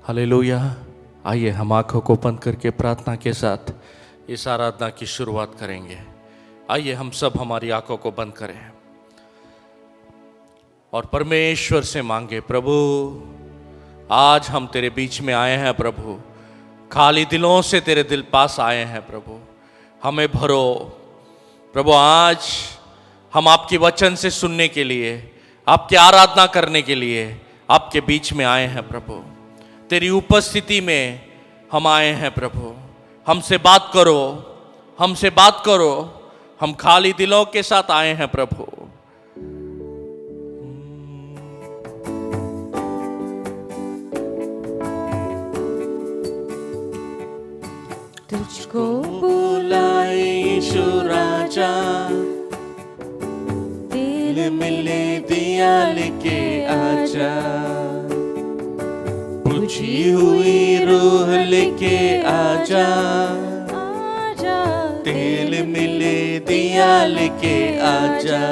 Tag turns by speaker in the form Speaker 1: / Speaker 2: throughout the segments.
Speaker 1: Hallelujah. आइए हम आंखों को बंद करके प्रार्थना के साथ इस आराधना की शुरुआत करेंगे। आइए हम सब हमारी आंखों को बंद करें और परमेश्वर से मांगे, प्रभु आज हम तेरे बीच में आए हैं प्रभु, खाली दिलों से तेरे दिल पास आए हैं प्रभु, हमें भरो प्रभु। आज हम आपके वचन से सुनने के लिए, आपकी आराधना करने के लिए आपके बीच में आए हैं प्रभु। तेरी उपस्थिति में हम आए हैं प्रभु। हमसे बात करो, हमसे बात करो। हम खाली दिलों के साथ आए हैं प्रभु।
Speaker 2: तुझको बुलाए यीशु राजा, दिल मिले दिया लेके आजा, बुझी हुई रूह लेके आजा, तेल मिले दिया लेके आजा।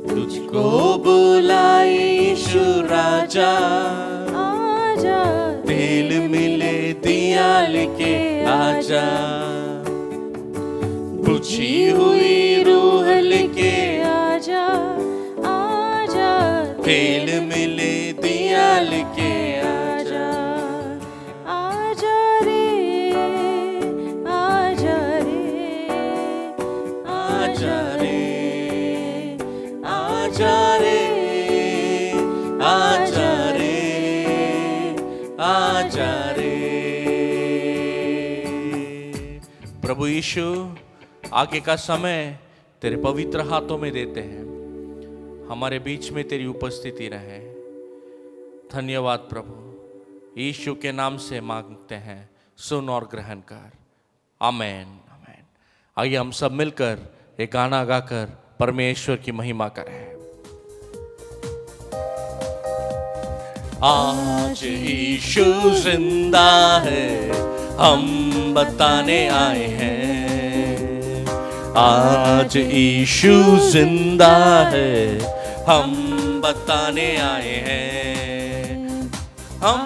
Speaker 2: तुझको बुलाए यीशु राजा, तेल मिले दिया लेके आजा, बुझी हुई रूह लेके आजा, आजा, तेल मिले दिया लेके आजा, आजा रे, आजा रे, आजा रे, आजा रे, आजा रे, आजा रे।
Speaker 1: प्रभु यीशु, आगे का समय तेरे पवित्र हाथों में देते हैं। हमारे बीच में तेरी उपस्थिति रहे। धन्यवाद प्रभु, यीशु के नाम से मांगते हैं, सुन और ग्रहण कर। आमेन, आमेन। आइए हम सब मिलकर एक गाना गाकर परमेश्वर की महिमा करें। आज यीशु जिंदा है, हम बताने आए हैं। आज यीशु जिंदा है, हम बताने आए हैं। हम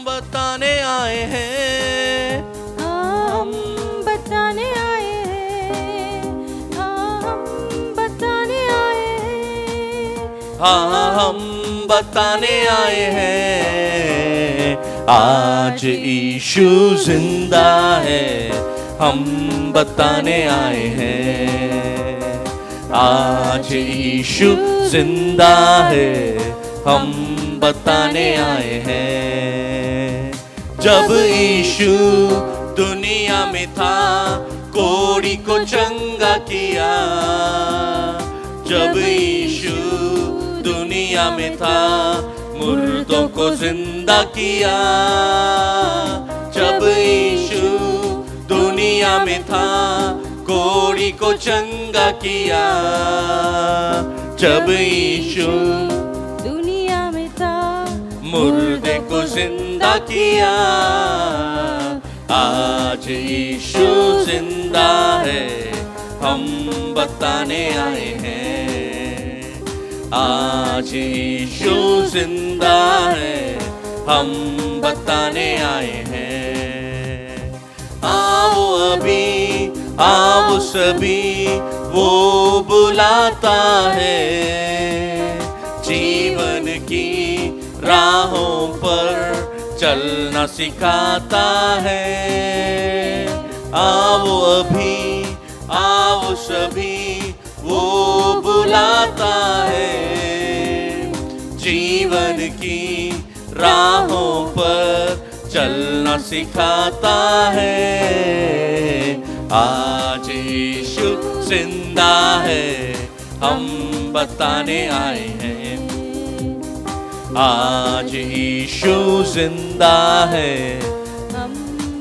Speaker 1: बताने आए हैं,
Speaker 2: हम बताने आए हैं, हम बताने आए हैं,
Speaker 1: हाँ हम बताने आए हैं। आज यीशु जिंदा है, हम बताने आए हैं। आज यीशु जिंदा है, हम बताने आए हैं। जब यीशु दुनिया में था, कोढ़ी को चंगा किया। जब यीशु दुनिया में था, मुर्दों को जिंदा किया। जब यीशु दुनिया में था, कोढ़ी को चंगा किया। जब यीशु
Speaker 2: दुनिया में था,
Speaker 1: मुर्दे को जिंदा किया। आज यीशु जिंदा है, हम बताने आए हैं। आज यीशु जिंदा है, हम बताने आए हैं। आओ अभी, आओ सभी, वो बुलाता है। जीवन की राहों पर चलना सिखाता है। आओ अभी, आओ सभी, वो बुलाता है। जीवन की राहों पर चलना सिखाता है। आज यीशु जिंदा है, हम बताने आए हैं। आज यीशु जिंदा है,
Speaker 2: हम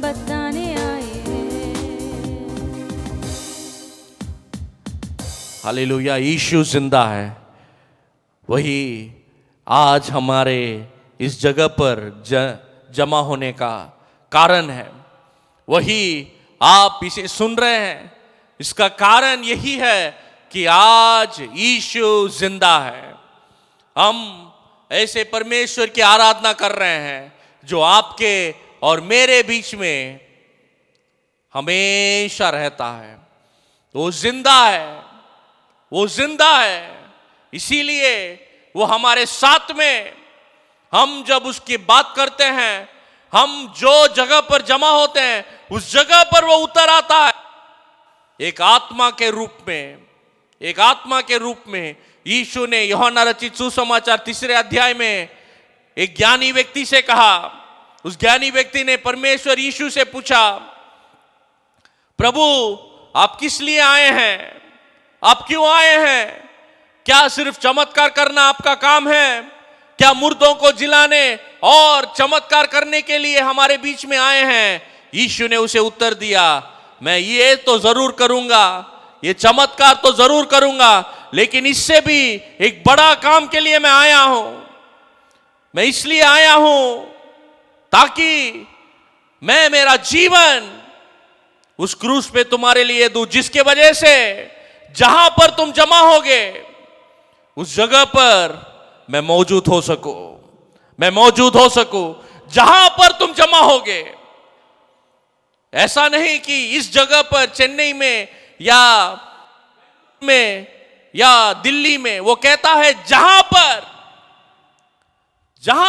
Speaker 2: बताने आए हैं।
Speaker 1: हालेलुया। यीशु जिंदा है। वही आज हमारे इस जगह पर जमा होने का कारण है। वही आप इसे सुन रहे हैं, इसका कारण यही है कि आज यीशु जिंदा है। हम ऐसे परमेश्वर की आराधना कर रहे हैं जो आपके और मेरे बीच में हमेशा रहता है। वो जिंदा है, वो जिंदा है, इसीलिए वो हमारे साथ में, हम जब उसकी बात करते हैं, हम जो जगह पर जमा होते हैं उस जगह पर वो उतर आता है एक आत्मा के रूप में। एक आत्मा के रूप में यीशु ने यूहन्ना रचित सुसमाचार 3 अध्याय में एक ज्ञानी व्यक्ति से कहा। उस ज्ञानी व्यक्ति ने परमेश्वर यीशु से पूछा, प्रभु आप किस लिए आए हैं? आप क्यों आए हैं? क्या सिर्फ चमत्कार करना आपका काम है? क्या मुर्दों को जिलाने और चमत्कार करने के लिए हमारे बीच में आए हैं? यीशु ने उसे उत्तर दिया, मैं ये तो जरूर करूंगा, ये चमत्कार तो जरूर करूंगा, लेकिन इससे भी एक बड़ा काम के लिए मैं आया हूं। मैं इसलिए आया हूं ताकि मैं मेरा जीवन उस क्रूस पे तुम्हारे लिए दूं, जिसके वजह से जहां पर तुम जमा होगे उस जगह पर मैं मौजूद हो सकूं। मैं मौजूद हो सकूं जहां पर तुम जमा होगे। ऐसा नहीं कि इस जगह पर चेन्नई में या दिल्ली में, वो कहता है जहां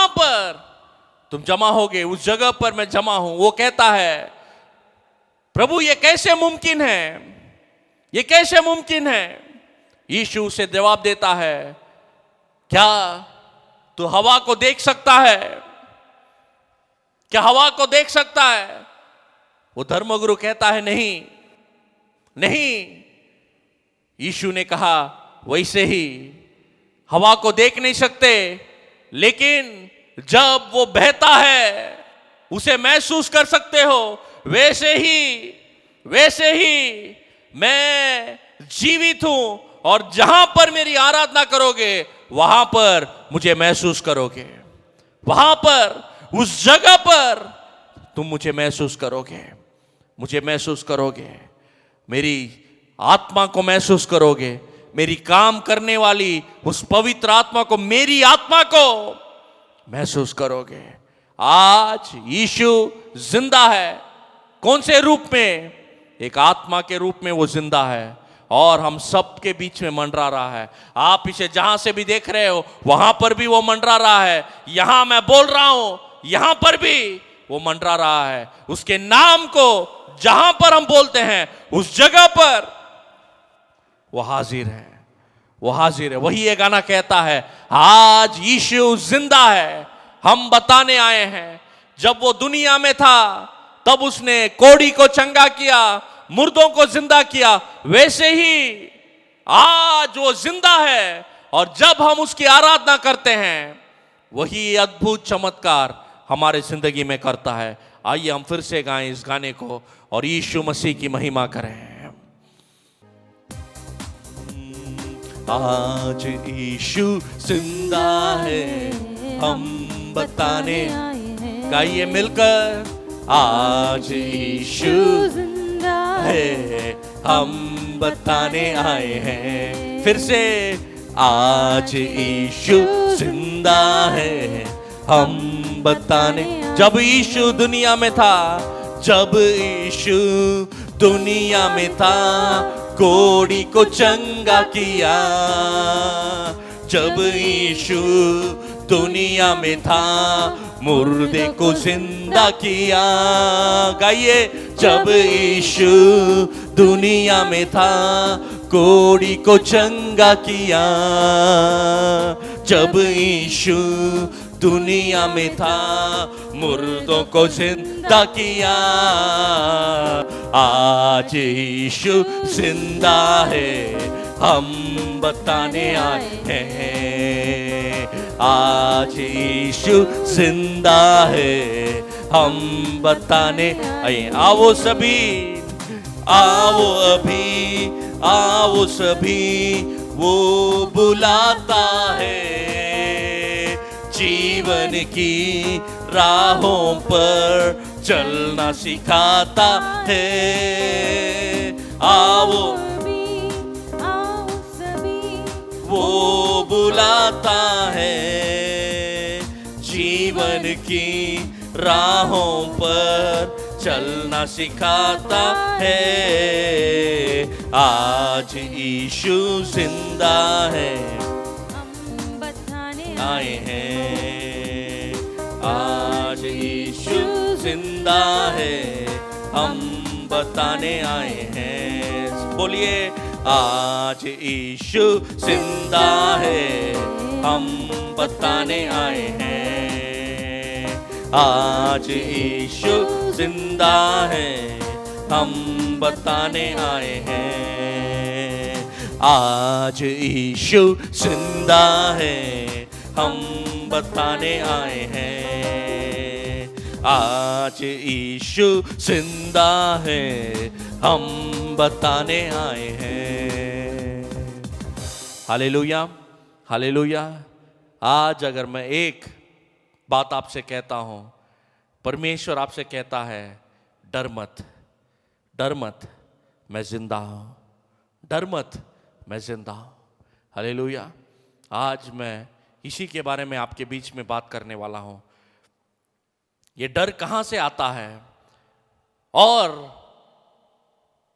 Speaker 1: पर तुम जमा होगे उस जगह पर मैं जमा हूं। वो कहता है, प्रभु ये कैसे मुमकिन है? ये कैसे मुमकिन है? यीशु उसे जवाब देता है, क्या तू हवा को देख सकता है? क्या हवा को देख सकता है? वो धर्मगुरु कहता है, नहीं नहीं। यीशु ने कहा, वैसे ही हवा को देख नहीं सकते, लेकिन जब वो बहता है उसे महसूस कर सकते हो। वैसे ही मैं जीवित हूं, और जहां पर मेरी आराधना करोगे वहां पर मुझे महसूस करोगे। वहां पर, उस जगह पर तुम मुझे महसूस करोगे, मुझे महसूस करोगे, मेरी आत्मा को महसूस करोगे, मेरी काम करने वाली उस पवित्र आत्मा को, मेरी आत्मा को महसूस करोगे। आज यीशु जिंदा है। कौन से रूप में? एक आत्मा के रूप में वो जिंदा है, और हम सबके बीच में मंडरा रहा है। आप इसे जहां से भी देख रहे हो वहां पर भी वो मंडरा रहा है। यहां मैं बोल रहा हूं, यहां पर भी वो मंडरा रहा है। उसके नाम को जहां पर हम बोलते हैं उस जगह पर वो हाजिर है, वो हाजिर है। वही ये गाना कहता है, आज यीशु जिंदा है, हम बताने आए हैं। जब वो दुनिया में था तब उसने कोढ़ी को चंगा किया, मुर्दों को जिंदा किया। वैसे ही आज वो जिंदा है, और जब हम उसकी आराधना करते हैं वही अद्भुत चमत्कार हमारे जिंदगी में करता है। आइए हम फिर से गाएं इस गाने को और यीशु मसीह की महिमा करें। आज यीशु जिंदा है, हम बताने, गाइए मिलकर, आज यीशु
Speaker 2: जिंदा
Speaker 1: है, हम बताने आए हैं। फिर से, आज यीशु जिंदा है, हम बताने। जब यीशु दुनिया में था, जब यीशु दुनिया में था, कोढ़ी को चंगा किया। जब यीशु दुनिया में था, मुर्दे को जिंदा किया। गाइए, जब यीशु दुनिया में था, कोढ़ी को चंगा किया। जब यीशु दुनिया में था, मुर्दों को जिंदा किया। आज यीशु जिंदा है, हम बताने आए हैं। आज यीशु जिंदा है, हम बताने आए। आओ सभी, आओ अभी, आओ सभी, वो बुलाता है, जीवन की राहों पर चलना सिखाता है। आओ
Speaker 2: सभी
Speaker 1: वो बुलाता है, जीवन की राहों पर चलना सिखाता है। आज यीशु जिंदा है,
Speaker 2: हम बताने
Speaker 1: आए हैं। आज यीशु जिंदा है, हम बताने आए हैं। बोलिए, आज यीशु जिंदा है, हम बताने आए हैं। आज यीशु जिंदा है, हम बताने आए हैं। आज यीशु जिंदा है, हम बताने आए हैं। आज यीशु जिंदा है, हम बताने आए हैं। Hallelujah, hallelujah. आज अगर मैं एक बात आपसे कहता हूं, परमेश्वर आपसे कहता है, डर मत, डर मत, मैं जिंदा हूं, डर मत, मैं जिंदा हूं। हालेलुया। आज मैं इसी के बारे में आपके बीच में बात करने वाला हूं। ये डर कहां से आता है और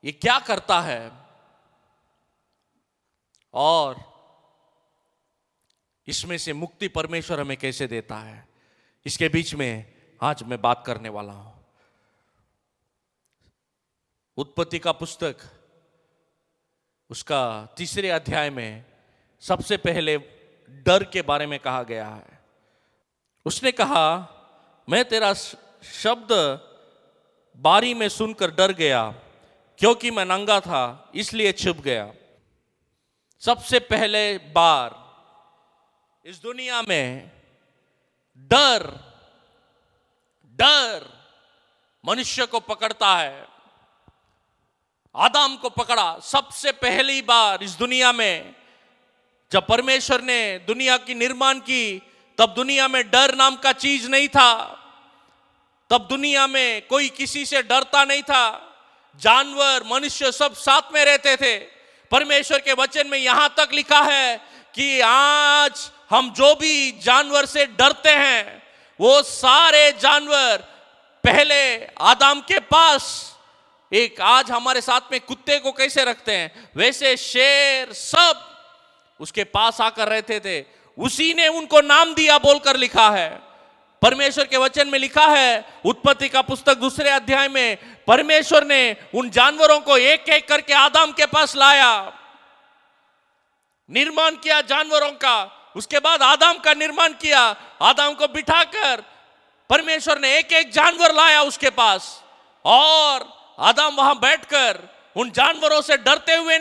Speaker 1: ये क्या करता है, और इसमें से मुक्ति परमेश्वर हमें कैसे देता है, इसके बीच में आज मैं बात करने वाला हूं। उत्पत्ति का पुस्तक उसका 3 अध्याय में सबसे पहले डर के बारे में कहा गया है। उसने कहा, मैं तेरा शब्द बारी में सुनकर डर गया, क्योंकि मैं नंगा था इसलिए छुप गया। सबसे पहले बार इस दुनिया में डर मनुष्य को पकड़ता है। आदम को पकड़ा सबसे पहली बार इस दुनिया में। जब परमेश्वर ने दुनिया की निर्माण की, तब दुनिया में डर नाम का चीज नहीं था। तब दुनिया में कोई किसी से डरता नहीं था। जानवर, मनुष्य सब साथ में रहते थे। परमेश्वर के वचन में यहां तक लिखा है कि आज हम जो भी जानवर से डरते हैं, वो सारे जानवर पहले आदम के पास, एक आज हमारे साथ में कुत्ते को कैसे रखते हैं, वैसे शेर सब उसके पास आकर रहते थे। उसी ने उनको नाम दिया बोलकर लिखा है। परमेश्वर के वचन में लिखा है, उत्पत्ति का पुस्तक 2 अध्याय में, परमेश्वर ने उन जानवरों को एक एक करके आदम के पास लाया, निर्माण किया जानवरों का। उसके बाद आदम का निर्माण किया। आदम को बिठाकर परमेश्वर ने एक एक जानवर लाया उसके पास, और आदम वहां बैठकर उन जानवरों से डरते हुए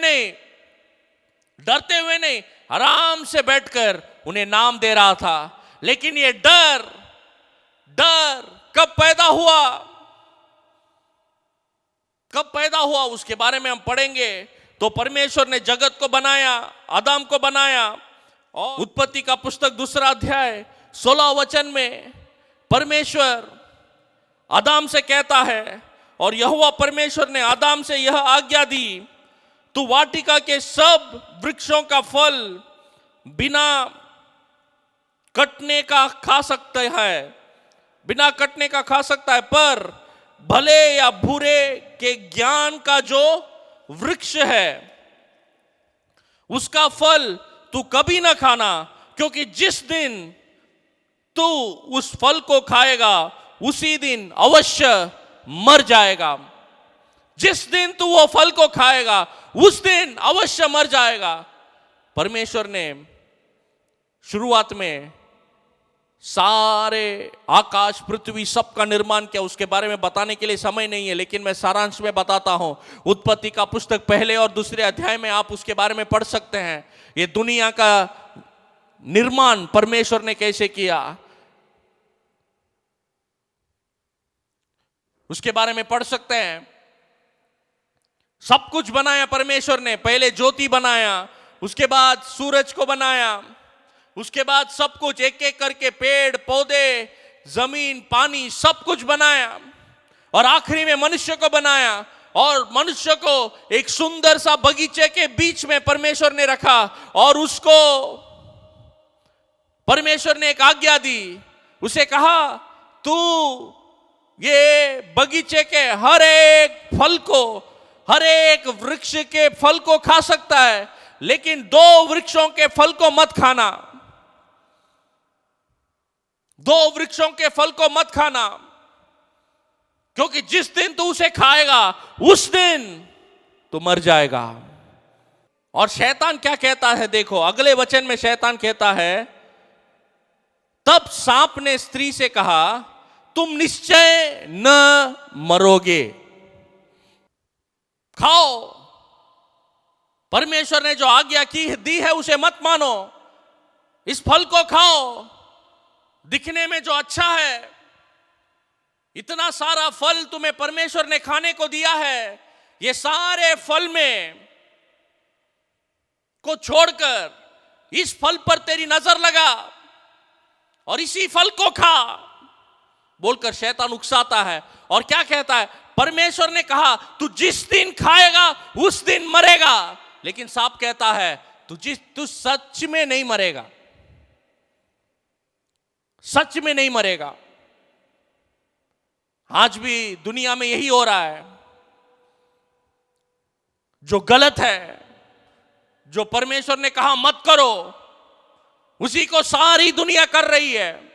Speaker 1: नहीं, आराम से बैठकर उन्हें नाम दे रहा था। लेकिन ये डर कब पैदा हुआ उसके बारे में हम पढ़ेंगे। तो परमेश्वर ने जगत को बनाया, आदम को बनाया, और उत्पत्ति का पुस्तक 2 अध्याय 16 वचन में परमेश्वर आदम से कहता है, और यहोवा परमेश्वर ने आदम से यह आज्ञा दी, तू वाटिका के सब वृक्षों का फल बिना कटने का खा सकता है, पर भले या बुरे के ज्ञान का जो वृक्ष है उसका फल तू कभी ना खाना, क्योंकि जिस दिन तू उस फल को खाएगा उसी दिन अवश्य मर जाएगा। जिस दिन तू वो फल को खाएगा उस दिन अवश्य मर जाएगा। परमेश्वर ने शुरुआत में सारे आकाश पृथ्वी सबका निर्माण किया। उसके बारे में बताने के लिए समय नहीं है, लेकिन मैं सारांश में बताता हूं। उत्पत्ति का पुस्तक 1 और 2 अध्याय में आप उसके बारे में पढ़ सकते हैं। ये दुनिया का निर्माण परमेश्वर ने कैसे किया, उसके बारे में पढ़ सकते हैं। सब कुछ बनाया परमेश्वर ने। पहले ज्योति बनाया, उसके बाद सूरज को बनाया, उसके बाद सब कुछ एक एक करके पेड़ पौधे, जमीन, पानी सब कुछ बनाया, और आखिरी में मनुष्य को बनाया। और मनुष्य को एक सुंदर सा बगीचे के बीच में परमेश्वर ने रखा, और उसको परमेश्वर ने एक आज्ञा दी, उसे कहा तू ये बगीचे के हर एक फल को, हर एक वृक्ष के फल को खा सकता है, लेकिन 2 वृक्षों के फल को मत खाना। 2 वृक्षों के फल को मत खाना, क्योंकि जिस दिन तू उसे खाएगा उस दिन तू मर जाएगा। और शैतान क्या कहता है, देखो अगले वचन में शैतान कहता है, तब सांप ने स्त्री से कहा तुम निश्चय न मरोगे। खाओ, परमेश्वर ने जो आज्ञा की दी है उसे मत मानो, इस फल को खाओ, दिखने में जो अच्छा है, इतना सारा फल तुम्हें परमेश्वर ने खाने को दिया है, ये सारे फल में को छोड़कर इस फल पर तेरी नजर लगा और इसी फल को खा, बोलकर शैतान उकसाता है। और क्या कहता है, परमेश्वर ने कहा तू जिस दिन खाएगा उस दिन मरेगा, लेकिन सांप कहता है तू सच में नहीं मरेगा, सच में नहीं मरेगा। आज भी दुनिया में यही हो रहा है, जो गलत है, जो परमेश्वर ने कहा मत करो, उसी को सारी दुनिया कर रही है।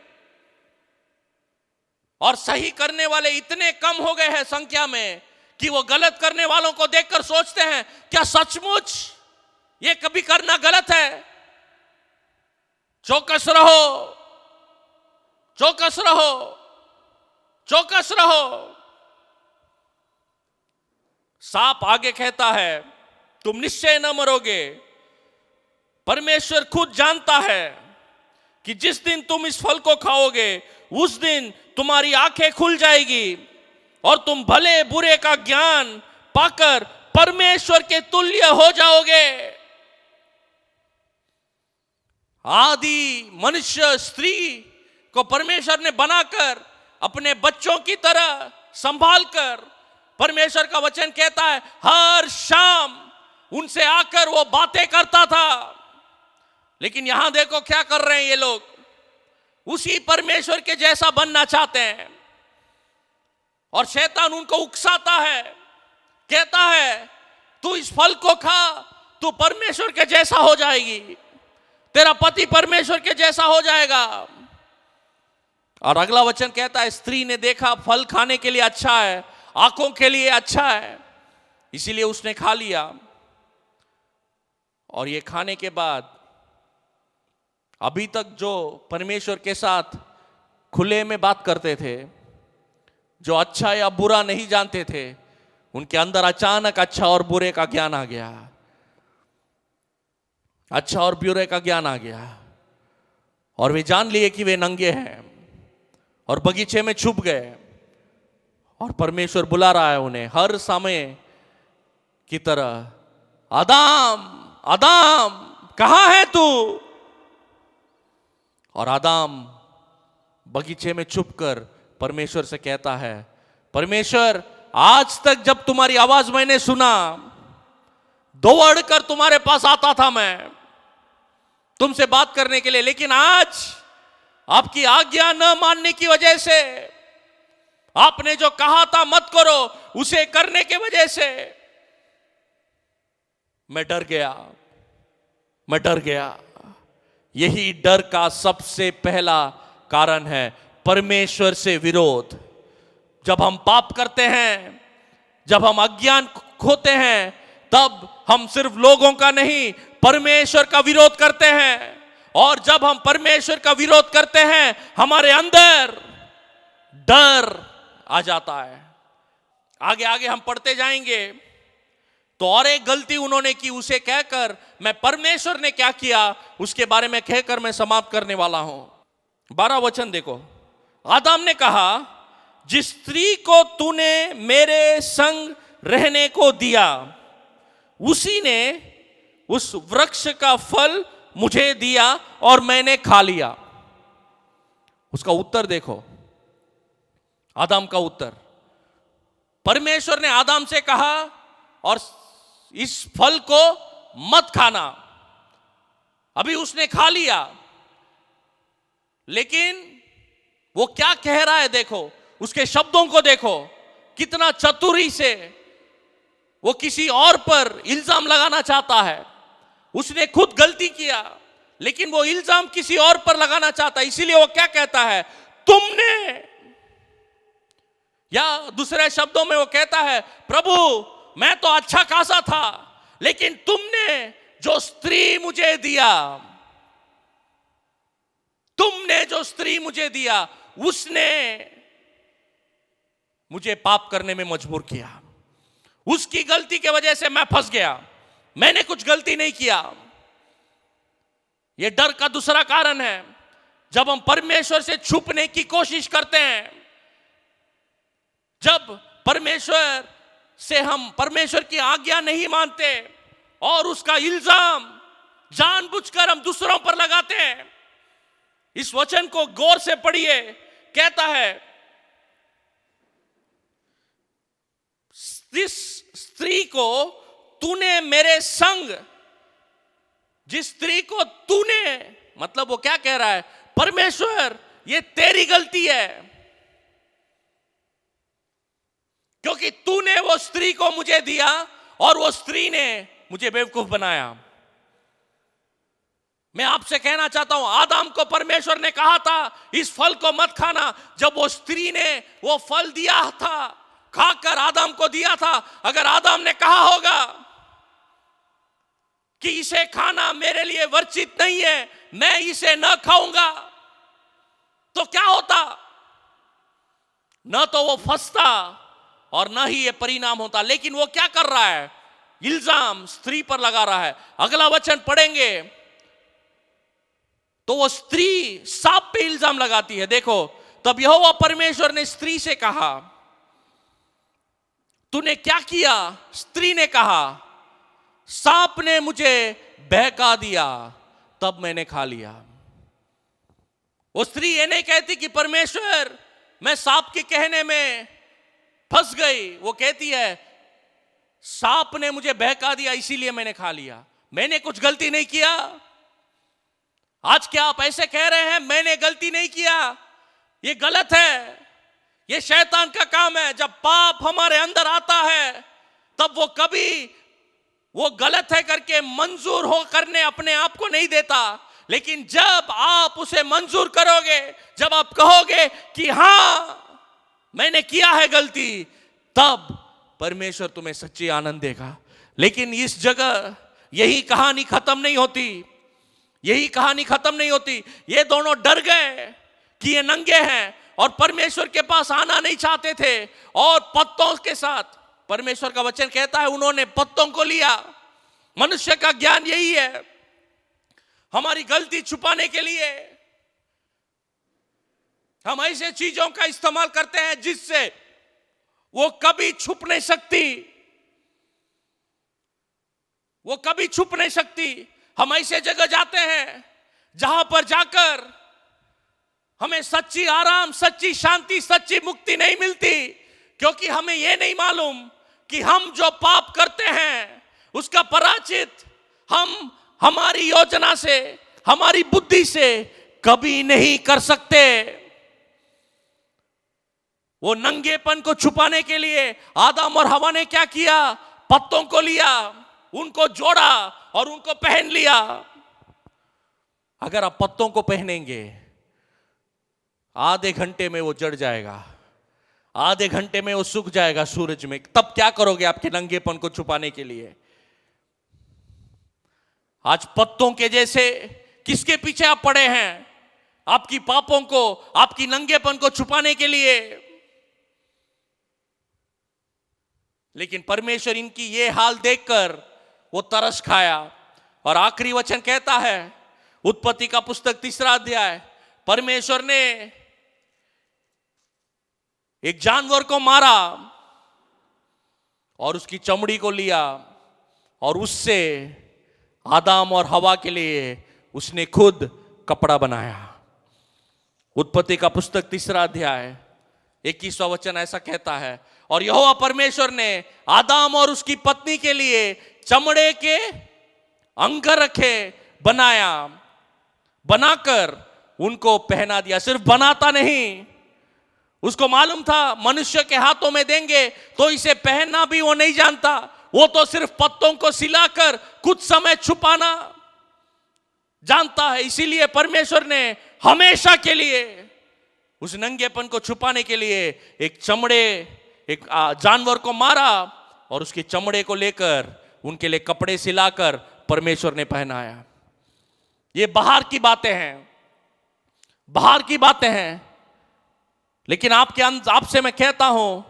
Speaker 1: और सही करने वाले इतने कम हो गए हैं संख्या में कि वो गलत करने वालों को देखकर सोचते हैं क्या सचमुच ये कभी करना गलत है। चौकस रहो, चौकस रहो, चौकस रहो। सांप आगे कहता है तुम निश्चय न मरोगे। परमेश्वर खुद जानता है कि जिस दिन तुम इस फल को खाओगे उस दिन तुम्हारी आंखें खुल जाएगी और तुम भले बुरे का ज्ञान पाकर परमेश्वर के तुल्य हो जाओगे। आदि मनुष्य स्त्री को परमेश्वर ने बनाकर अपने बच्चों की तरह संभालकर, परमेश्वर का वचन कहता है हर शाम उनसे आकर वो बातें करता था। लेकिन यहां देखो क्या कर रहे हैं ये लोग, उसी परमेश्वर के जैसा बनना चाहते हैं। और शैतान उनको उकसाता है, कहता है तू इस फल को खा, तू परमेश्वर के जैसा हो जाएगी, तेरा पति परमेश्वर के जैसा हो जाएगा। और अगला वचन कहता है स्त्री ने देखा फल खाने के लिए अच्छा है, आंखों के लिए अच्छा है, इसीलिए उसने खा लिया। और ये खाने के बाद अभी तक जो परमेश्वर के साथ खुले में बात करते थे, जो अच्छा या बुरा नहीं जानते थे, उनके अंदर अचानक अच्छा और बुरे का ज्ञान आ गया। अच्छा और बुरे का ज्ञान आ गया और वे जान लिए कि वे नंगे हैं और बगीचे में छुप गए। और परमेश्वर बुला रहा है उन्हें हर समय की तरह, आदाम आदाम कहां है तू। और आदाम बगीचे में छुपकर परमेश्वर से कहता है, परमेश्वर आज तक जब तुम्हारी आवाज मैंने सुना, दौड़कर तुम्हारे पास आता था मैं तुमसे बात करने के लिए, लेकिन आज आपकी आज्ञा न मानने की वजह से, आपने जो कहा था मत करो उसे करने के वजह से मैं डर गया, मैं डर गया। यही डर का सबसे पहला कारण है परमेश्वर से विरोध। जब हम पाप करते हैं, जब हम अज्ञान खोते हैं, तब हम सिर्फ लोगों का नहीं परमेश्वर का विरोध करते हैं। और जब हम परमेश्वर का विरोध करते हैं हमारे अंदर डर आ जाता है। आगे आगे हम पढ़ते जाएंगे तो और एक गलती उन्होंने की, उसे कहकर मैं परमेश्वर ने क्या किया उसके बारे में कहकर मैं समाप्त करने वाला हूं। 12 वचन देखो। आदम ने कहा जिस स्त्री को तूने मेरे संग रहने को दिया उसी ने उस वृक्ष का फल मुझे दिया और मैंने खा लिया। उसका उत्तर देखो, आदम का उत्तर। परमेश्वर ने आदम से कहा और इस फल को मत खाना। अभी उसने खा लिया, लेकिन वो क्या कह रहा है देखो, उसके शब्दों को देखो, कितना चतुरी से वो किसी और पर इल्जाम लगाना चाहता है। उसने खुद गलती किया लेकिन वो इल्जाम किसी और पर लगाना चाहता है, इसीलिए वो क्या कहता है, तुमने, या दूसरे शब्दों में वो कहता है, प्रभु मैं तो अच्छा खासा था लेकिन तुमने जो स्त्री मुझे दिया, तुमने जो स्त्री मुझे दिया उसने मुझे पाप करने में मजबूर किया। उसकी गलती की वजह से मैं फंस गया, मैंने कुछ गलती नहीं किया। यह डर का दूसरा कारण है। जब हम परमेश्वर से छुपने की कोशिश करते हैं, जब परमेश्वर से हम परमेश्वर की आज्ञा नहीं मानते और उसका इल्जाम जानबूझकर हम दूसरों पर लगाते हैं। इस वचन को गौर से पढ़िए, कहता है, इस स्त्री को तूने मेरे संग, जिस स्त्री को तूने, मतलब वो क्या कह रहा है, परमेश्वर ये तेरी गलती है क्योंकि तूने वो स्त्री को मुझे दिया और वो स्त्री ने मुझे बेवकूफ बनाया। मैं आपसे कहना चाहता हूं, आदम को परमेश्वर ने कहा था इस फल को मत खाना। जब वो स्त्री ने वो फल दिया था, खाकर आदम को दिया था, अगर आदम ने कहा होगा कि इसे खाना मेरे लिए वर्जित नहीं है, मैं इसे न खाऊंगा, तो क्या होता? न तो वो फंसता और न ही ये परिणाम होता। लेकिन वो क्या कर रहा है, इल्जाम स्त्री पर लगा रहा है। अगला वचन पढ़ेंगे तो वो स्त्री सांप पे इल्जाम लगाती है। देखो, तब यहोवा परमेश्वर ने स्त्री से कहा, तूने क्या किया? स्त्री ने कहा, सांप ने मुझे बहका दिया, तब मैंने खा लिया। वो स्त्री ये नहीं कहती कि परमेश्वर मैं सांप के कहने में फंस गई। वो कहती है सांप ने मुझे बहका दिया इसीलिए मैंने खा लिया, मैंने कुछ गलती नहीं किया। आज क्या आप ऐसे कह रहे हैं, मैंने गलती नहीं किया? ये गलत है, ये शैतान का काम है। जब पाप हमारे अंदर आता है तब वो कभी वो गलत है करके मंजूर हो करने अपने आप को नहीं देता। लेकिन जब आप उसे मंजूर करोगे, जब आप कहोगे कि हां मैंने किया है गलती, तब परमेश्वर तुम्हें सच्ची आनंद देगा। लेकिन इस जगह यही कहानी खत्म नहीं होती, यही कहानी खत्म नहीं होती। ये दोनों डर गए कि ये नंगे हैं और परमेश्वर के पास आना नहीं चाहते थे, और पत्तों के साथ, परमेश्वर का वचन कहता है उन्होंने पत्तों को लिया। मनुष्य का ज्ञान यही है, हमारी गलती छुपाने के लिए हम ऐसे चीजों का इस्तेमाल करते हैं जिससे वो कभी छुप नहीं सकती, वो कभी छुप नहीं सकती। हम ऐसे जगह जाते हैं जहां पर जाकर हमें सच्ची आराम, सच्ची शांति, सच्ची मुक्ति नहीं मिलती, क्योंकि हमें यह नहीं मालूम कि हम जो पाप करते हैं उसका पराचित हम हमारी योजना से, हमारी बुद्धि से कभी नहीं कर सकते। वो नंगेपन को छुपाने के लिए आदम और हवा ने क्या किया? पत्तों को लिया, उनको जोड़ा और उनको पहन लिया। अगर आप पत्तों को पहनेंगे, आधे घंटे में वो जड़ जाएगा, आधे घंटे में वो सूख जाएगा सूरज में। तब क्या करोगे आपके नंगेपन को छुपाने के लिए? आज पत्तों के जैसे किसके पीछे आप पड़े हैं? आपकी पापों को, आपकी नंगेपन को छुपाने के लिए। लेकिन परमेश्वर इनकी ये हाल देखकर वो तरस खाया। और आखिरी वचन कहता है, उत्पत्ति का पुस्तक 3 अध्याय, परमेश्वर ने एक जानवर को मारा और उसकी चमड़ी को लिया और उससे आदम और हवा के लिए उसने खुद कपड़ा बनाया। उत्पत्ति का पुस्तक 3 अध्याय 21वां वचन ऐसा कहता है, और यहोवा परमेश्वर ने आदम और उसकी पत्नी के लिए चमड़े के अंगरखे बनाकर उनको पहना दिया। सिर्फ बनाता नहीं, उसको मालूम था मनुष्य के हाथों में देंगे तो इसे पहनना भी वो नहीं जानता। वो तो सिर्फ पत्तों को सिलाकर कुछ समय छुपाना जानता है। इसीलिए परमेश्वर ने हमेशा के लिए उस नंगेपन को छुपाने के लिए एक जानवर को मारा और उसके चमड़े को लेकर उनके लिए कपड़े सिलाकर परमेश्वर ने पहनाया। ये बाहर की बातें हैं, बाहर की बातें हैं। लेकिन आपसे मैं कहता हूं,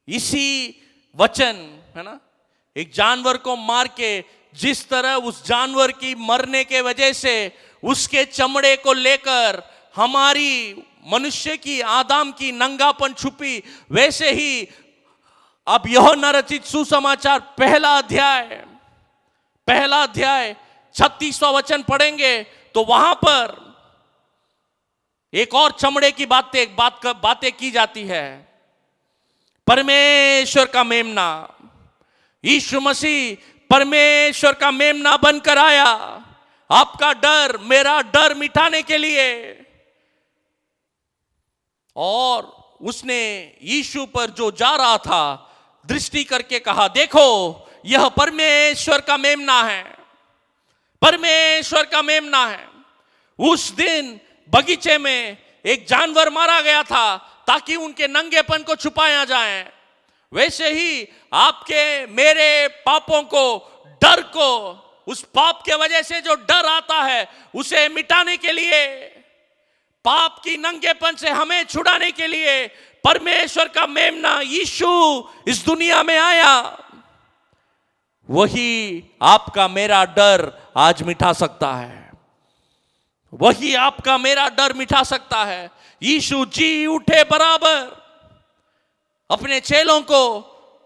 Speaker 1: इसी वचन है ना, एक जानवर को मार के जिस तरह उस जानवर की मरने के वजह से उसके चमड़े को लेकर हमारी मनुष्य की आदम की नंगापन छुपी, वैसे ही अब यूहन्ना रचित सुसमाचार पहला अध्याय 36वां वचन पढ़ेंगे तो वहां पर एक और चमड़े की बातें की जाती है। परमेश्वर का मेमना यीशु मसीह परमेश्वर का मेमना बनकर आया, आपका डर मेरा डर मिटाने के लिए। और उसने यीशु पर जो जा रहा था दृष्टि करके कहा, देखो यह परमेश्वर का मेमना है, परमेश्वर का मेमना है। उस दिन बगीचे में एक जानवर मारा गया था ताकि उनके नंगेपन को छुपाया जाए। वैसे ही आपके मेरे पापों को, डर को, उस पाप के वजह से जो डर आता है उसे मिटाने के लिए, पाप की नंगेपन से हमें छुड़ाने के लिए परमेश्वर का मेमना यीशु इस दुनिया में आया। वही आपका मेरा डर आज मिटा सकता है, वही आपका मेरा डर मिटा सकता है। यीशु जी उठे बराबर अपने चेलों को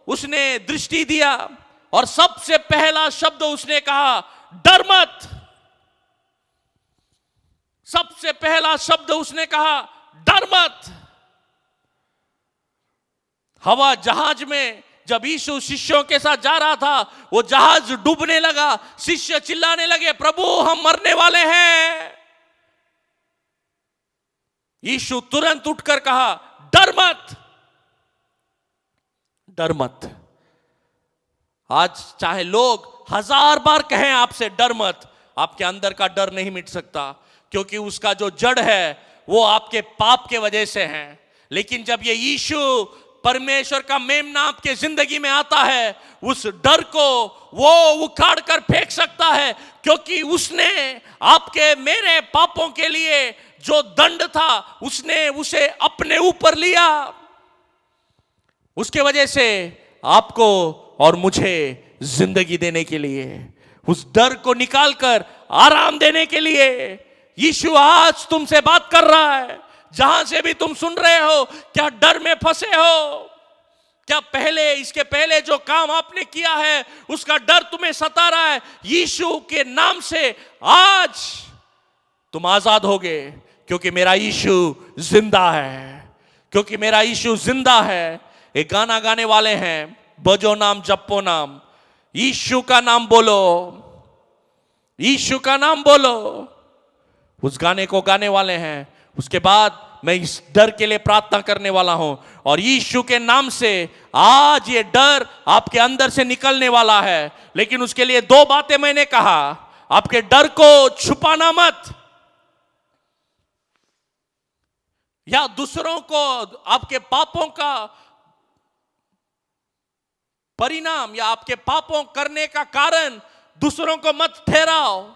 Speaker 1: उसने दृष्टि दिया और सबसे पहला शब्द उसने कहा, डर मत। सबसे पहला शब्द उसने कहा, डर मत। हवा जहाज में जब यीशु शिष्यों के साथ जा रहा था, वो जहाज डूबने लगा। शिष्य चिल्लाने लगे, प्रभु हम मरने वाले हैं। यीशु तुरंत उठकर कहा, डर मत, डर मत। आज चाहे लोग 1000 बार कहें आपसे डर मत, आपके अंदर का डर नहीं मिट सकता, क्योंकि उसका जो जड़ है वो आपके पाप के वजह से है। लेकिन जब ये यीशु परमेश्वर का मेमना आपके जिंदगी में आता है, उस डर को वो उखाड़ कर फेंक सकता है, क्योंकि उसने आपके मेरे पापों के लिए जो दंड था उसने उसे अपने ऊपर लिया। उसके वजह से आपको और मुझे जिंदगी देने के लिए, उस डर को निकालकर आराम देने के लिए यीशु आज तुमसे बात कर रहा है। जहां से भी तुम सुन रहे हो, क्या डर में फंसे हो? क्या इसके पहले जो काम आपने किया है उसका डर तुम्हें सता रहा है? यीशु के नाम से आज तुम आजाद होगे, क्योंकि मेरा यीशु जिंदा है, क्योंकि मेरा यीशु जिंदा है। एक गाना गाने वाले हैं, बजो नाम जपो नाम, यीशु का नाम बोलो, यीशु का नाम बोलो। उस गाने को गाने वाले हैं। उसके बाद मैं इस डर के लिए प्रार्थना करने वाला हूं, और यीशु के नाम से आज ये डर आपके अंदर से निकलने वाला है। लेकिन उसके लिए 2 बातें मैंने कहा, आपके डर को छुपाना मत, या दूसरों को आपके पापों का परिणाम या आपके पापों करने का कारण दूसरों को मत ठहराओ।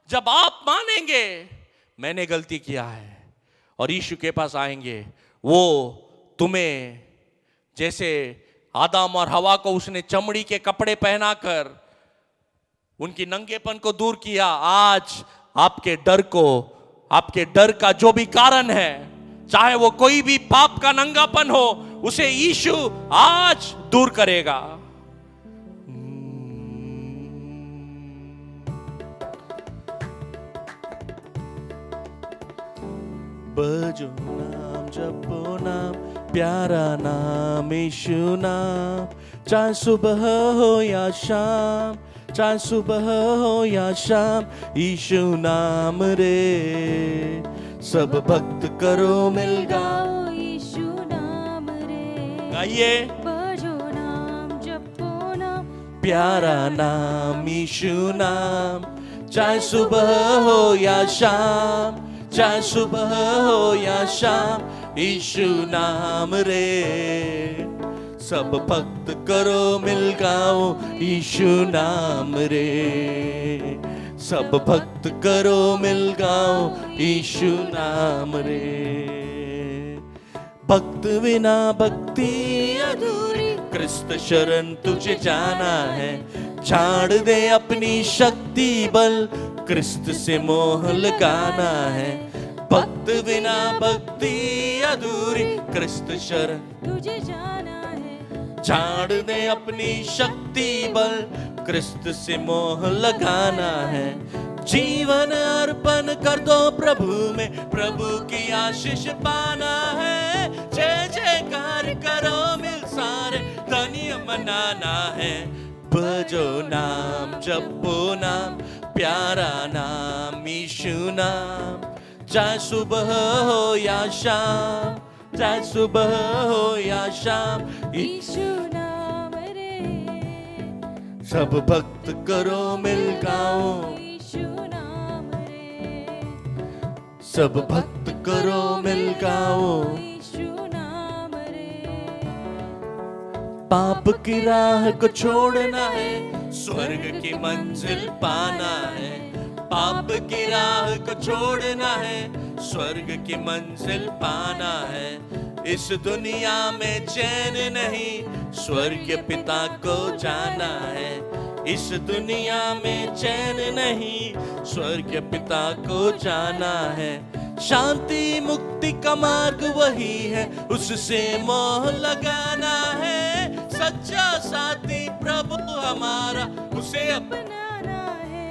Speaker 1: जब आप मानेंगे मैंने गलती किया है और यीशु के पास आएंगे, वो तुम्हें, जैसे आदम और हवा को उसने चमड़ी के कपड़े पहनाकर उनकी नंगेपन को दूर किया, आज आपके डर को, आपके डर का जो भी कारण है, चाहे वो कोई भी पाप का नंगापन हो, उसे यीशु आज दूर करेगा। बजो नाम जपो नाम, प्यारा नाम यीशु नाम, चाहे सुबह हो या शाम, चाहे सुबह हो या शाम, यीशु नाम रे। सब भक्त करो मिल
Speaker 2: गाओ यीशु नाम रे।
Speaker 1: गाइए,
Speaker 2: भजो नाम जपो नाम,
Speaker 1: प्यारा नाम यीशु नाम। चाहे सुबह हो या शाम, चाहे सुबह हो या शाम, यीशु नाम रे। सब भक्त करो मिल गाओ यीशु नाम रे। सब भक्त करो मिल गाओ यीशु नाम रे। भक्त बिना भक्ति अधूरी, क्रिस्त शरण तुझे जाना है। छाड़ दे अपनी शक्ति बल, क्रिस्त से मोह लगाना है। भक्त बिना भक्ति अधूरी, क्रिस्त शरण
Speaker 2: तुझे जाना है।
Speaker 1: छाड़ दे अपनी शक्ति बल, क्रिस्त से मोह लगाना है। जीवन अर्पण कर दो प्रभु में, प्रभु की आशीष पाना है। जय जयकार करो मिल सारे, धन्य मनाना है। भजो नाम जपो नाम, प्यारा नाम यीशु नाम। चाहे सुबह हो या शाम, चाहे सुबह हो या शाम,
Speaker 2: यीशु नाम रे।
Speaker 1: सब भक्त करो मिल गाओ,
Speaker 2: यीशु नाम रे।
Speaker 1: सब भक्त करो मिल गाओ।
Speaker 2: यीशु नाम रे।
Speaker 1: पाप की राह को छोड़ना है, स्वर्ग की मंजिल पाना है। पाप की राह को छोड़ना है, स्वर्ग की मंजिल पाना है। इस दुनिया में चैन नहीं, स्वर्ग पिता को जाना है। इस दुनिया में चैन नहीं, स्वर्ग पिता को जाना है। शांति मुक्ति का मार्ग वही है, उससे मोह लगाना है। सच्चा साथी प्रभु हमारा, उसे
Speaker 2: अपनाना है।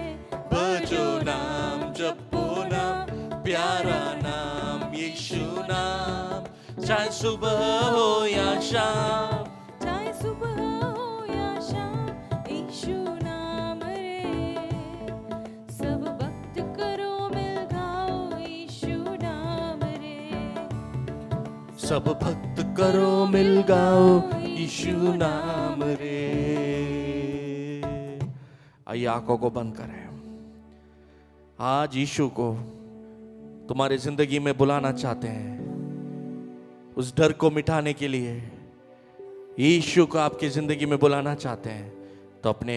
Speaker 1: भजो नाम जपो नाम, प्यारा नाम यीशु नाम। चाहे सुबह हो या शाम,
Speaker 2: चाहे सुबह हो या शाम, यीशु नाम रे। सब भक्त करो मिल गाओ यीशु नाम रे।
Speaker 1: सब भक्त करो मिल गाओ यीशु नाम रे। आइए आंखों को बंद करें। आज यीशु को तुम्हारी जिंदगी में बुलाना चाहते हैं। उस डर को मिटाने के लिए यीशु को आपकी जिंदगी में बुलाना चाहते हैं, तो अपने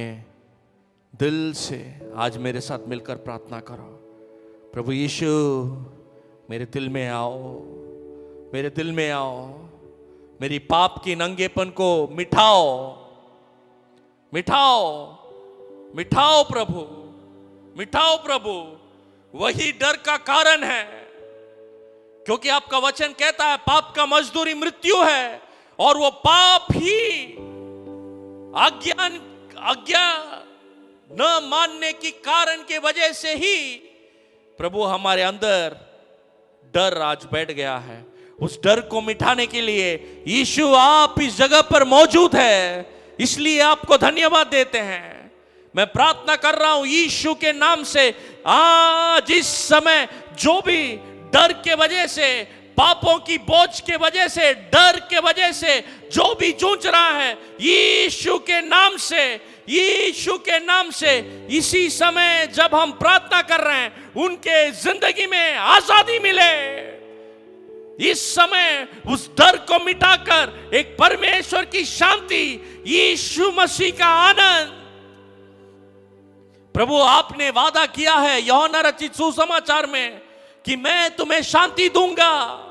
Speaker 1: दिल से आज मेरे साथ मिलकर प्रार्थना करो। प्रभु यीशु, मेरे दिल में आओ, मेरे दिल में आओ। मेरी पाप की नंगेपन को मिटाओ, मिटाओ, मिटाओ प्रभु, मिटाओ प्रभु। वही डर का कारण है, क्योंकि आपका वचन कहता है पाप का मजदूरी मृत्यु है, और वो पाप ही आज्ञा न मानने की कारण के वजह से ही प्रभु हमारे अंदर डर आज बैठ गया है। उस डर को मिटाने के लिए यीशु आप इस जगह पर मौजूद है, इसलिए आपको धन्यवाद देते हैं। मैं प्रार्थना कर रहा हूं यीशु के नाम से, आज इस समय जो भी डर के वजह से, पापों की बोझ के वजह से, डर के वजह से जो भी जूझ रहा है, यीशु के नाम से, यीशु के नाम से इसी समय जब हम प्रार्थना कर रहे हैं, उनके जिंदगी में आजादी मिले। इस समय उस डर को मिटाकर एक परमेश्वर की शांति, यीशु मसीह का आनंद। प्रभु आपने वादा किया है यूहन्ना रचित सुसमाचार में कि मैं तुम्हें शांति दूंगा,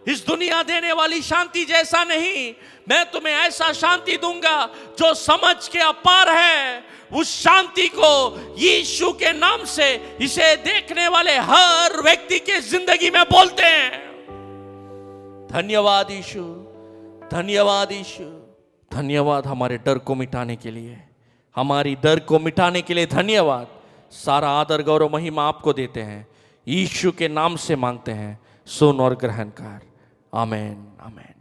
Speaker 1: इस दुनिया देने वाली शांति जैसा नहीं, मैं तुम्हें ऐसा शांति दूंगा जो समझ के अपार है। उस शांति को यीशु के नाम से इसे देखने वाले हर व्यक्ति के जिंदगी में बोलते हैं। धन्यवाद यीशु, धन्यवाद यीशु, धन्यवाद हमारे डर को मिटाने के लिए, हमारी डर को मिटाने के लिए धन्यवाद। सारा आदर गौरव महिमा आपको देते हैं, यीशु के नाम से मांगते हैं, सुन और ग्रहण कर। आमीन, आमीन।